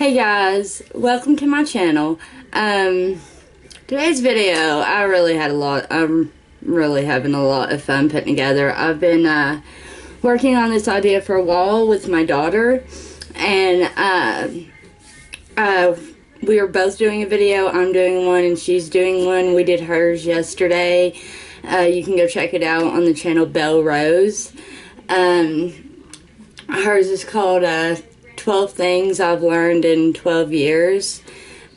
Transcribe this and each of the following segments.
Hey guys, welcome to my channel. Today's video, I'm really having a lot of fun putting together. I've been working on this idea for a while with my daughter, and we are both doing a video. I'm doing one and she's doing one. We did hers yesterday. You can go check it out on the channel Belle Rose. Hers is called 12 Things I've Learned in 12 Years.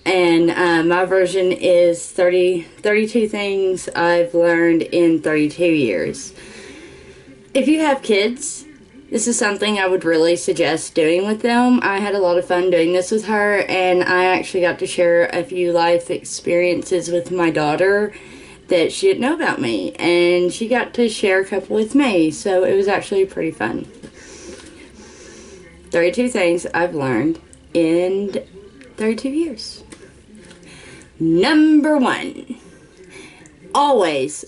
And my version is 32 Things I've Learned in 32 Years. If you have kids, this is something I would really suggest doing with them. I had a lot of fun doing this with her, and I actually got to share a few life experiences with my daughter that she didn't know about me, and she got to share a couple with me, so it was actually pretty fun. 32 things I've learned in 32 years. Number 1. Always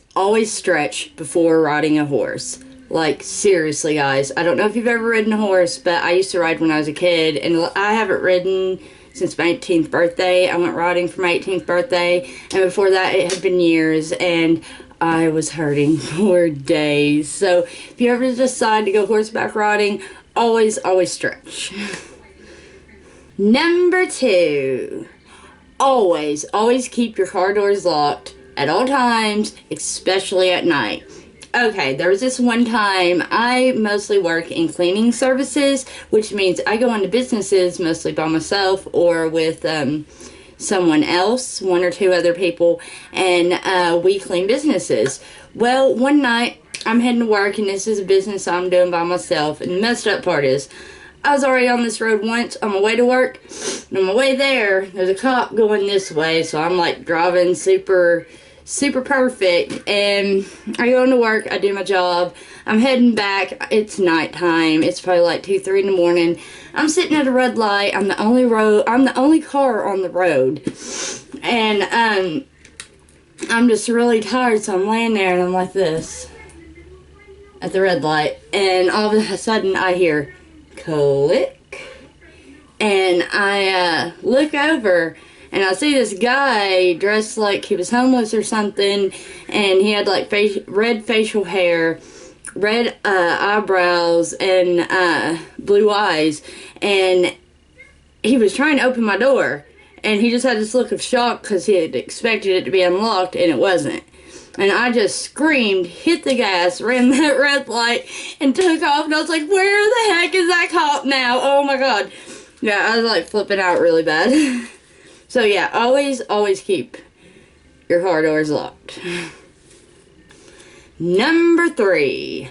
stretch before riding a horse. Like, seriously, guys. I don't know if you've ever ridden a horse, but I used to ride when I was a kid, and I haven't ridden since my 18th birthday. I went riding for my 18th birthday, and before that it had been years, and I was hurting for days. So if you ever decide to go horseback riding, always stretch. Number 2. Always keep your car doors locked at all times, especially at night. Okay, there was this one time. I mostly work in cleaning services, which means I go into businesses mostly by myself or with someone else, 1 or 2 other people, and we clean businesses. Well, one night I'm heading to work, and this is a business I'm doing by myself, and the messed up part is I was already on this road once on my way to work, and on my way there's a cop going this way, so I'm like driving super perfect, and I go into work, I do my job, I'm heading back, it's nighttime, it's probably like 2-3 in the morning, I'm sitting at a red light, I'm the only car on the road, and I'm just really tired, so I'm laying there, and I'm like this, at the red light, and all of a sudden I hear, click, and I look over, and I see this guy dressed like he was homeless or something, and he had like red facial hair, red eyebrows, and blue eyes, and he was trying to open my door, and he just had this look of shock because he had expected it to be unlocked, and it wasn't. And I just screamed, hit the gas, ran that red light, and took off, and I was like, where the heck is that cop now? Oh my god. Yeah, I was like flipping out really bad. So yeah, always keep your car doors locked. Number 3.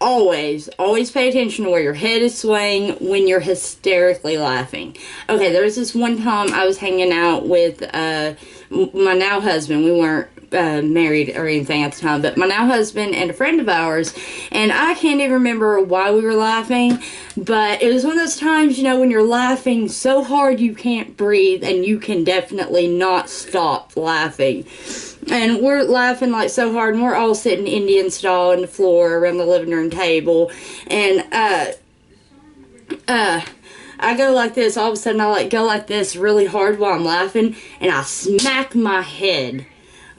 Always pay attention to where your head is swaying when you're hysterically laughing. Okay, there was this one time I was hanging out with my now husband. We weren't married or anything at the time, but my now husband and a friend of ours, and I can't even remember why we were laughing, but it was one of those times, you know, when you're laughing so hard you can't breathe, and you can definitely not stop laughing. And we're laughing like so hard, and we're all sitting Indian style on the floor around the living room table, and I go like this. All of a sudden I like go like this really hard while I'm laughing, and I smack my head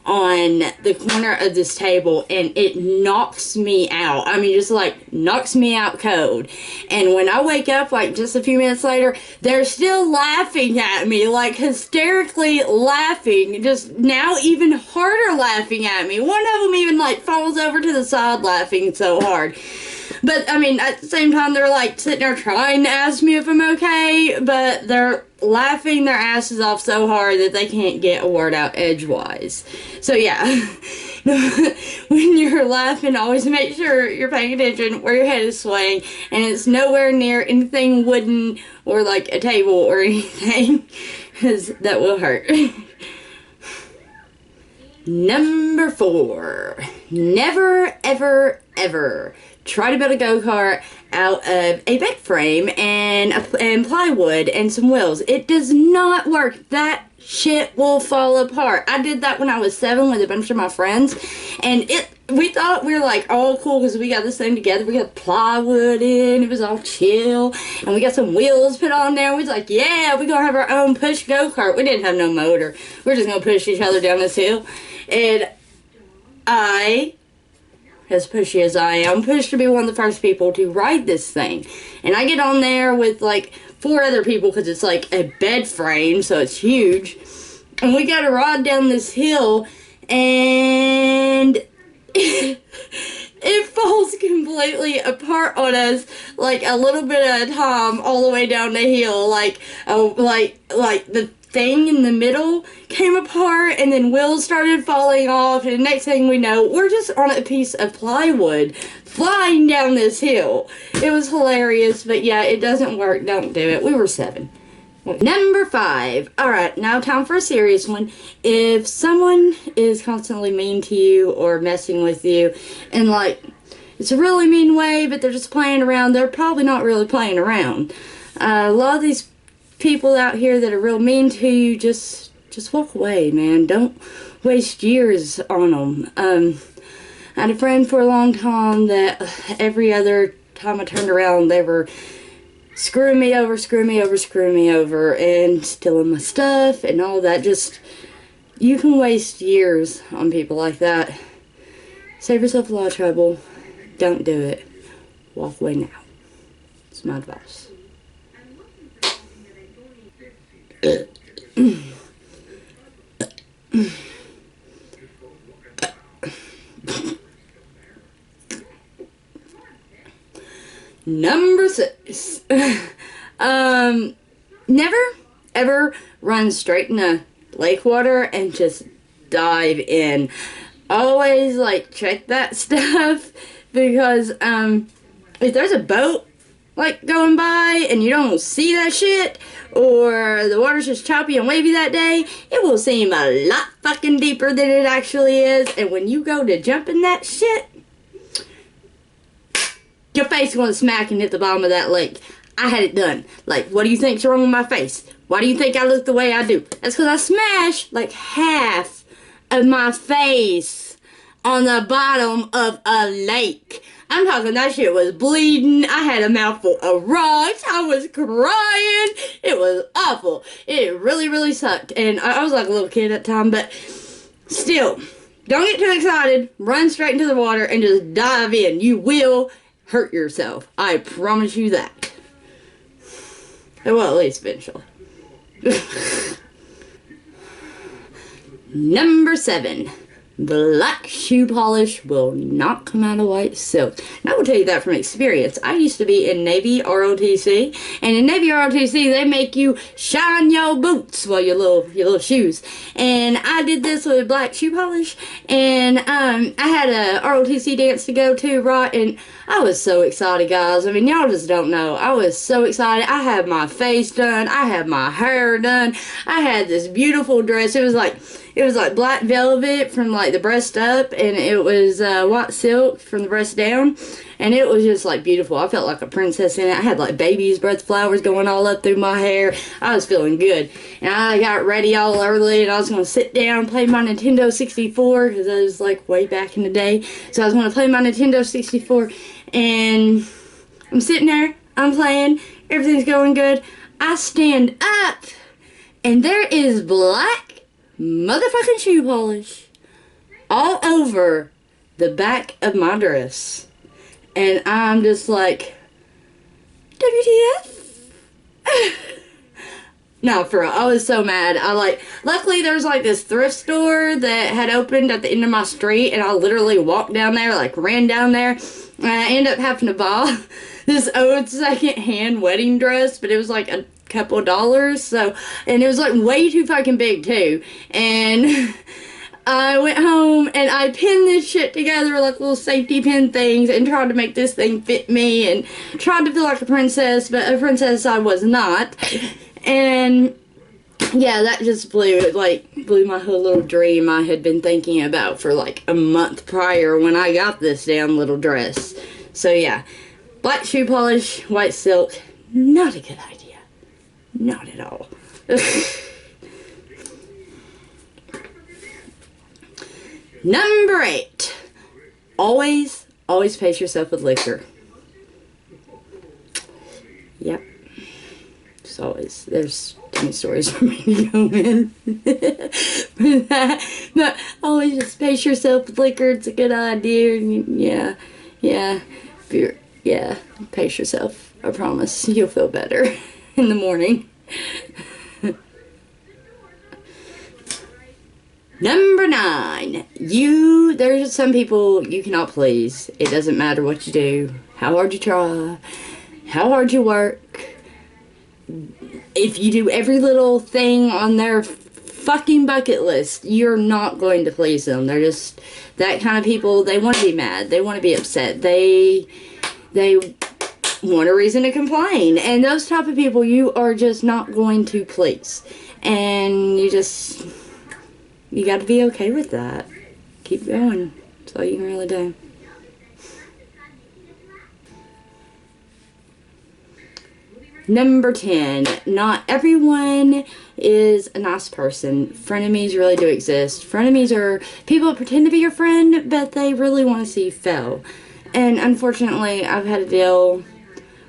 on the corner of this table, and it knocks me out. I mean, just like knocks me out cold. And when I wake up like just a few minutes later, they're still laughing at me, like hysterically laughing, just now even harder laughing at me. One of them even like falls over to the side laughing so hard. But, I mean, at the same time, they're, like, sitting there trying to ask me if I'm okay, but they're laughing their asses off so hard that they can't get a word out edgewise. So, yeah, when you're laughing, always make sure you're paying attention where your head is swaying, and it's nowhere near anything wooden or, like, a table or anything, because that will hurt. Number 4. Never, ever try to build a go-kart out of a bed frame and plywood and some wheels. It does not work. That shit will fall apart. I did that when I was 7 with a bunch of my friends, and we thought we were like all cool because we got this thing together. We got plywood in. It was all chill. And we got some wheels put on there. We was like, yeah, we're going to have our own push go-kart. We didn't have no motor. We're just going to push each other down this hill. And I, as pushy as I am, pushed to be one of the first people to ride this thing. And I get on there with like 4 other people because it's like a bed frame, so it's huge. And we got to ride down this hill, and it falls completely apart on us, like a little bit at a time, all the way down the hill. Like the thing in the middle came apart, and then wheels started falling off, and the next thing we know, we're just on a piece of plywood flying down this hill. It was hilarious, but yeah, it doesn't work. Don't do it. We were 7. Number 5. Alright, now time for a serious one. If someone is constantly mean to you or messing with you, and like, it's a really mean way, but they're just playing around, they're probably not really playing around. A lot of these people out here that are real mean to you, just walk away, man. Don't waste years on them. I had a friend for a long time that every other time I turned around, they were screwing me over, and stealing my stuff and all that. Just, you can waste years on people like that. Save yourself a lot of trouble. Don't do it. Walk away now. It's my advice. Number 6. Never ever run straight in a lake water and just dive in. Always like check that stuff, because if there's a boat like going by and you don't see that shit, or the water's just choppy and wavy that day, it will seem a lot fucking deeper than it actually is. And when you go to jump in that shit, your face is going to smack and hit the bottom of that lake. I had it done. Like, what do you think's wrong with my face? Why do you think I look the way I do? That's because I smashed like half of my face on the bottom of a lake. I'm talking, that shit was bleeding. I had a mouthful of rocks. I was crying. It was awful. It really, really sucked. And I was like a little kid at the time, but still, don't get too excited. Run straight into the water and just dive in. You will hurt yourself. I promise you that. Well, at least eventually. Number 7. Black shoe polish will not come out of white silk. And I will tell you that from experience. I used to be in Navy ROTC, and in Navy ROTC they make you shine your boots, well, your little shoes. And I did this with black shoe polish, and I had a ROTC dance to go to, right? And I was so excited, guys. I mean, y'all just don't know. I was so excited. I had my face done. I had my hair done. I had this beautiful dress. It was like black velvet from like the breast up, and it was white silk from the breast down, and it was just like beautiful. I felt like a princess in it. I had like baby's breath flowers going all up through my hair. I was feeling good, and I got ready all early, and I was going to sit down, play my Nintendo 64, because I was like way back in the day. So I was going to play my Nintendo 64, and I'm sitting there, I'm playing, everything's going good. I stand up, and there is black motherfucking shoe polish all over the back of my dress. And I'm just like, WTF? No, for real, I was so mad. Luckily there was like this thrift store that had opened at the end of my street, and I literally walked down there, like ran down there, and I ended up having to buy this old second-hand wedding dress, but it was like a couple of dollars, so, and it was like way too fucking big too. And I went home and I pinned this shit together like little safety pin things and tried to make this thing fit me and tried to feel like a princess, but a princess I was not. And yeah, that just blew my whole little dream I had been thinking about for like a month prior when I got this damn little dress. So yeah, black shoe polish, white silk, not a good idea. Not at all. Number 8. Always pace yourself with liquor. Yep. It's always, there's too many stories for me to go in. But always just pace yourself with liquor. It's a good idea. Yeah. Yeah. Pace yourself. I promise. You'll feel better in the morning. Number 9. There's some people you cannot please. It doesn't matter what you do, how hard you try, how hard you work. If you do every little thing on their fucking bucket list, you're not going to please them. They're just that kind of people. They want to be mad. They want to be upset. They want a reason to complain. And those type of people you are just not going to please. And you got to be okay with that. Keep going. That's all you can really do. Number 10. Not everyone is a nice person. Frenemies really do exist. Frenemies are people that pretend to be your friend, but they really want to see you fail. And unfortunately, I've had to deal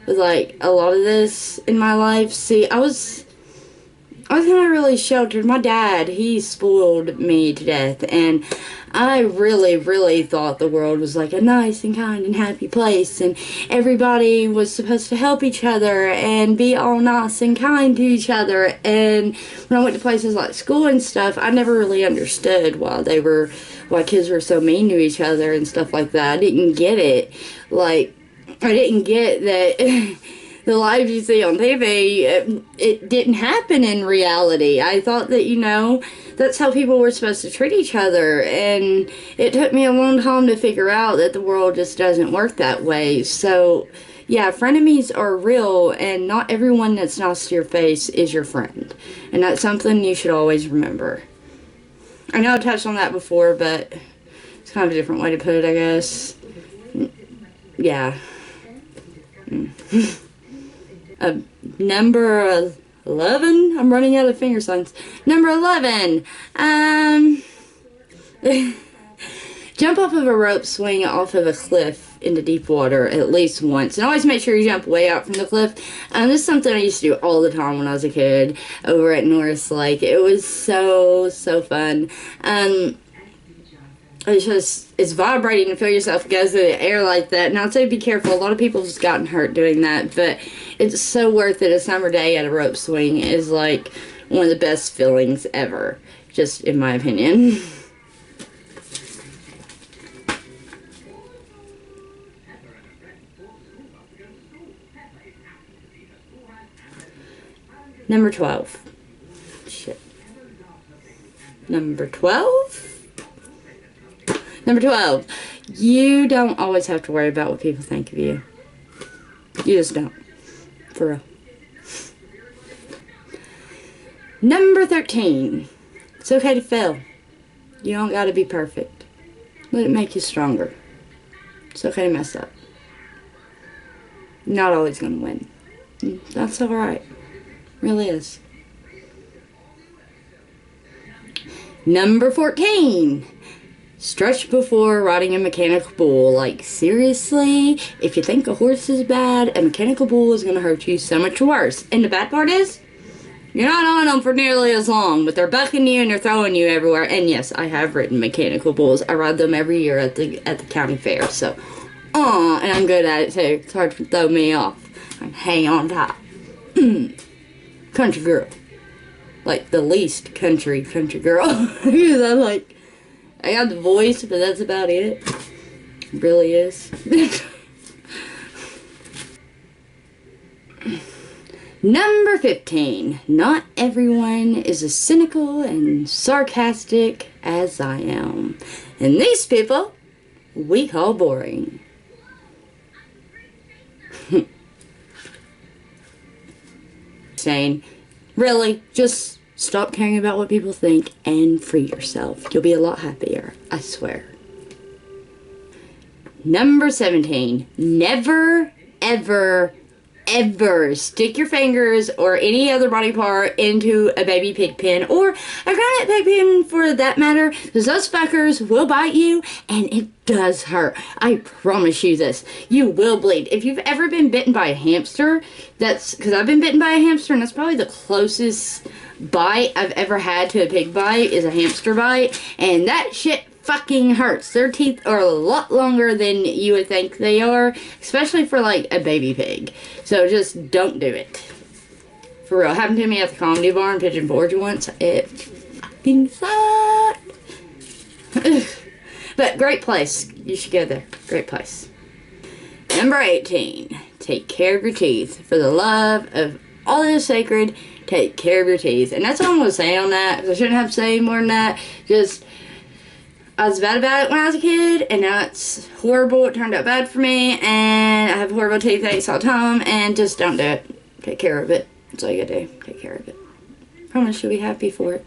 with like a lot of this in my life. See, I was kind of really sheltered. My dad, he spoiled me to death, and I really thought the world was like a nice and kind and happy place, and everybody was supposed to help each other and be all nice and kind to each other. And when I went to places like school and stuff, I never really understood why kids were so mean to each other and stuff like that. I didn't get it. Like, I didn't get that the lives you see on TV, it didn't happen in reality. I thought that, that's how people were supposed to treat each other. And it took me a long time to figure out that the world just doesn't work that way. So, yeah, frenemies are real, and not everyone that's nice to your face is your friend. And that's something you should always remember. I know I touched on that before, but it's kind of a different way to put it, I guess. Yeah. Number 11. I'm running out of finger signs. Number 11. Jump off of a rope swing off of a cliff into deep water at least once. And always make sure you jump way out from the cliff. This is something I used to do all the time when I was a kid over at Norris Lake. It was so fun. It's vibrating to feel yourself go through the air like that. And I'd say be careful. A lot of people have gotten hurt doing that, but it's so worth it. A summer day at a rope swing is like one of the best feelings ever, just in my opinion. Number 12. Shit. Number 12? Number 12. You don't always have to worry about what people think of you. You just don't. For real. Number 13. It's okay to fail. You don't gotta be perfect. Let it make you stronger. It's okay to mess up. You're not always gonna win. That's alright. Really is. Number 14. Stretch before riding a mechanical bull. Like, seriously? If you think a horse is bad, a mechanical bull is going to hurt you so much worse. And the bad part is, you're not on them for nearly as long, but they're bucking you and they're throwing you everywhere. And yes, I have ridden mechanical bulls. I ride them every year at the county fair. So, and I'm good at it too. It's hard to throw me off. I hang on top. Country girl. Like, the least country girl. Because I'm like, I got the voice, but that's about it. It really is. Number 15. Not everyone is as cynical and sarcastic as I am. And these people, we call boring. Saying, really, just stop caring about what people think and free yourself. You'll be a lot happier, I swear. Number 17. Never, ever, ever stick your fingers or any other body part into a baby pig pen, or a grown-up pig pen for that matter, because those fuckers will bite you, and it does hurt. I promise you this. You will bleed. If you've ever been bitten by a hamster, that's because I've been bitten by a hamster, and that's probably the closest bite I've ever had to a pig bite is a hamster bite, and that shit fucking hurts. Their teeth are a lot longer than you would think they are, especially for like a baby pig. So just don't do it. For real. Happened to me at the Comedy Bar in Pigeon Forge once. It fucking sucked. But great place. You should go there. Great place. Number 18. Take care of your teeth. For the love of all that is sacred, take care of your teeth. And that's all I'm going to say on that, because I shouldn't have to say more than that. Just, I was bad about it when I was a kid, and now it's horrible. It turned out bad for me, and I have horrible teeth aches all the time, and just don't do it. Take care of it. That's all you gotta do. Take care of it. Promise you'll be happy for it.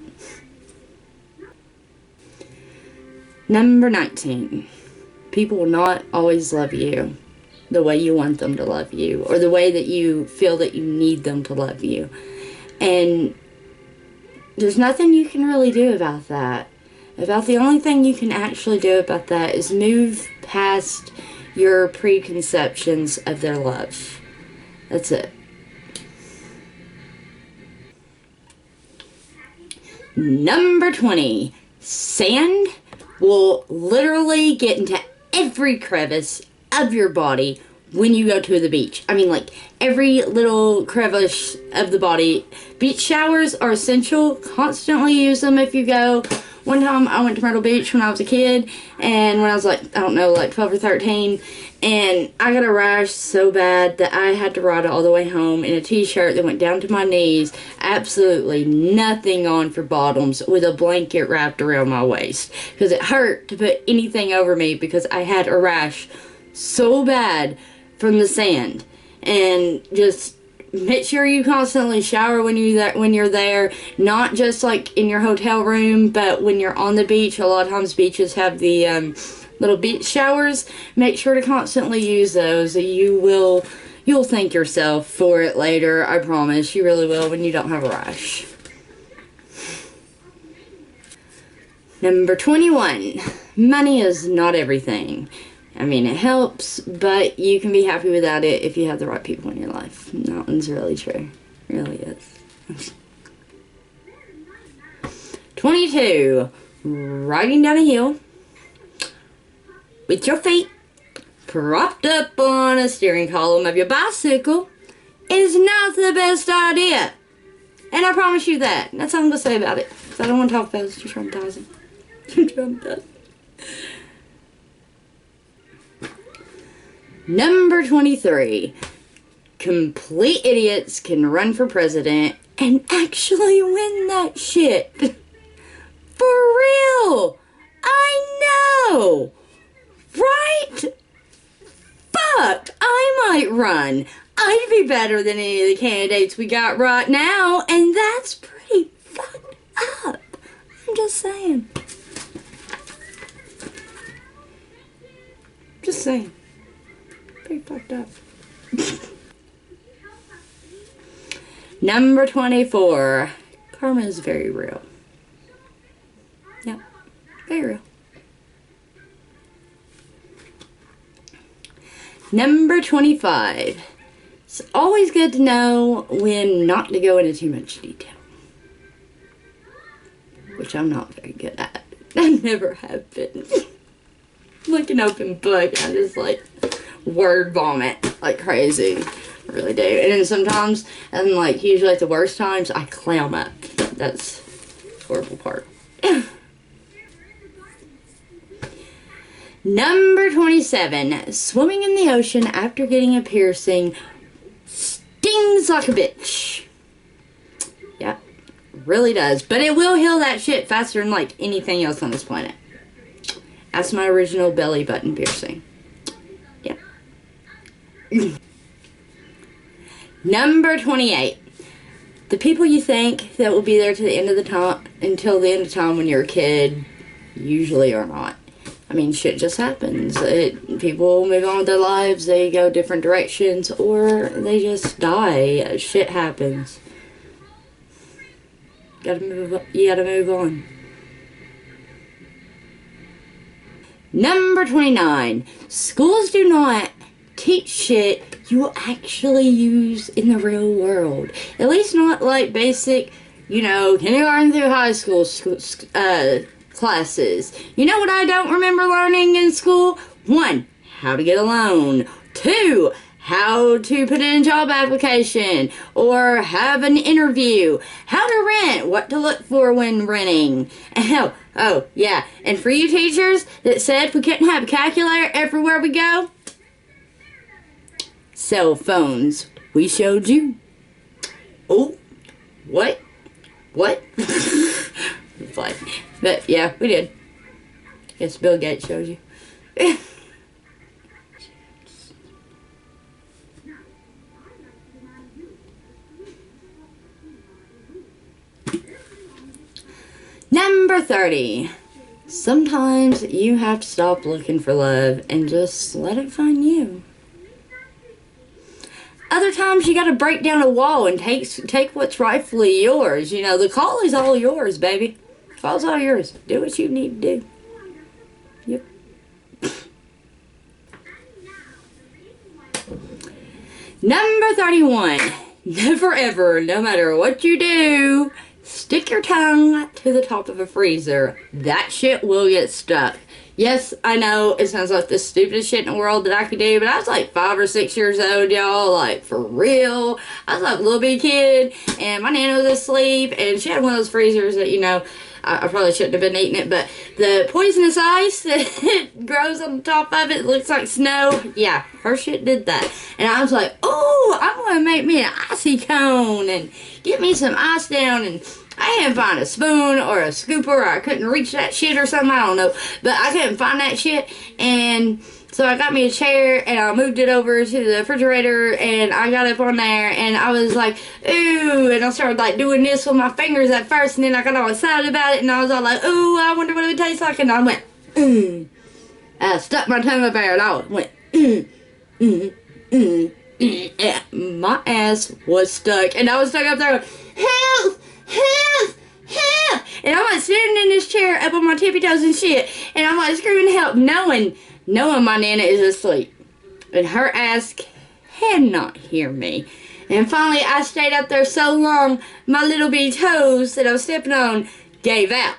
Number 19. People will not always love you the way you want them to love you, or the way that you feel that you need them to love you. And there's nothing you can really do about that. About the only thing you can actually do about that is move past your preconceptions of their love. That's it. Number 20. Sand will literally get into every crevice of your body when you go to the beach. I mean, like, every little crevice of the body. Beach showers are essential. Constantly use them if you go. One time I went to Myrtle Beach when I was a kid, and when I was like, I don't know, like 12 or 13, and I got a rash so bad that I had to ride it all the way home in a t-shirt that went down to my knees, absolutely nothing on for bottoms, with a blanket wrapped around my waist, because it hurt to put anything over me because I had a rash so bad from the sand. And just make sure you constantly shower when you're there, not just like in your hotel room, but when you're on the beach. A lot of times beaches have the little beach showers. Make sure to constantly use those. You'll thank yourself for it later. I promise you really will, when you don't have a rash. Number 21. Money is not everything. I mean, it helps, but you can be happy without it if you have the right people in your life. And that one's really true. It really is. 22. Riding down a hill with your feet propped up on a steering column of your bicycle is not the best idea. And I promise you that. That's all I'm going to say about it. Because I don't want to talk about it. It's too traumatizing. Too traumatizing. Number 23. Complete idiots can run for president and actually win that shit. For real. I know. Right? Fuck. I might run. I'd be better than any of the candidates we got right now, and that's pretty fucked up. I'm just saying. Just saying. Pretty fucked up. Number 24. Karma is very real. Yep. Very real. Number 25. It's always good to know when not to go into too much detail. Which I'm not very good at. I never have been. I'm like an open book. I just like word vomit like crazy. I really do. And then sometimes, and like usually at the worst times, I clam up. That's the horrible part. Number 27. Swimming in the ocean after getting a piercing stings like a bitch. Yeah, really does. But it will heal that shit faster than like anything else on this planet. That's my original belly button piercing. Yeah. Number 28. The people you think that will be there to the end of the time, until the end of time when you're a kid, usually are not. I mean, shit just happens. People move on with their lives, they go different directions, or they just die. Shit happens. You gotta move on. Number 29. Schools do not teach shit you will actually use in the real world. At least not like basic, kindergarten through high school classes. You know what I don't remember learning in school? 1, how to get a loan. 2, how to put in a job application or have an interview. How to rent, what to look for when renting. Oh, yeah. And for you teachers that said we couldn't have a calculator everywhere we go, cell phones. We showed you. Oh, what? What? But yeah, we did. Guess Bill Gates showed you. Number 30. Sometimes you have to stop looking for love and just let it find you. Other times you gotta break down a wall and take what's rightfully yours. The call is all yours, baby. The call's all yours. Do what you need to do. Yep. Number 31. Never ever, no matter what you do, stick your tongue to the top of a freezer. That shit will get stuck. Yes, I know it sounds like the stupidest shit in the world that I could do, but I was like 5 or 6 years old, y'all. Like, for real. I was like a little bitty kid, and my nana was asleep, and she had one of those freezers that, I probably shouldn't have been eating it, but the poisonous ice that grows on the top of it looks like snow. Yeah, her shit did that. And I was like, oh, I'm going to make me an icy cone and get me some ice down, and I couldn't find a spoon or a scooper, or I couldn't reach that shit or something, I don't know. But I couldn't find that shit, and so I got me a chair, and I moved it over to the refrigerator, and I got up on there, and I was like, ooh, and I started like doing this with my fingers at first, and then I got all excited about it, and I was all like, ooh, I wonder what it would taste like, and I went, I stuck my tongue up there, and I went, yeah, my ass was stuck, and I was stuck up there, help! Help! Help! And I'm like sitting in this chair up on my tippy toes and shit, and I'm like screaming help, knowing my nana is asleep, and her ass cannot hear me. And finally I stayed up there so long, my little bitty toes that I was stepping on gave out,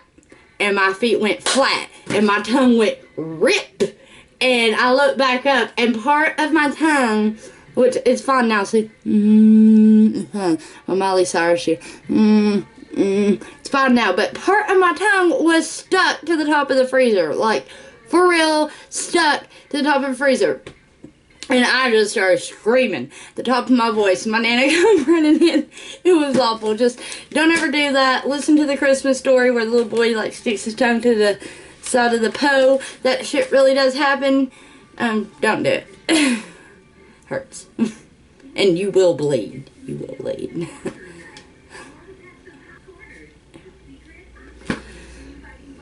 and my feet went flat, and my tongue went rip, and I looked back up, and part of my tongue, which is fine now, see, my Miley Cyrus shit, it's fine now, but part of my tongue was stuck to the top of the freezer, like, for real, stuck to the top of the freezer, and I just started screaming at the top of my voice. My nana came running in. It was awful. Just don't ever do that. Listen to the Christmas story where the little boy like sticks his tongue to the side of the Poe. That shit really does happen. Don't do it. Hurts. And you will bleed. You will bleed.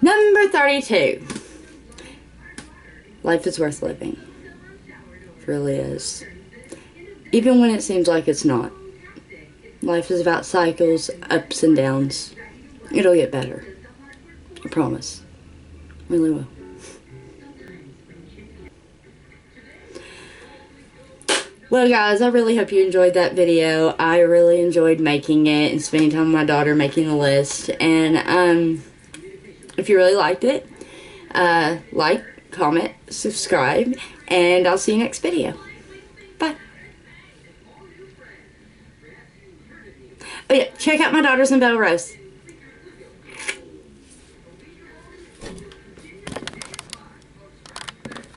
Number 32. Life is worth living. It really is. Even when it seems like it's not. Life is about cycles, ups and downs. It'll get better. I promise. It really will. Well guys, I really hope you enjoyed that video. I really enjoyed making it and spending time with my daughter making the list. And if you really liked it, like, comment, subscribe, and I'll see you next video. Bye. Oh yeah, check out my daughters in Bell Rose.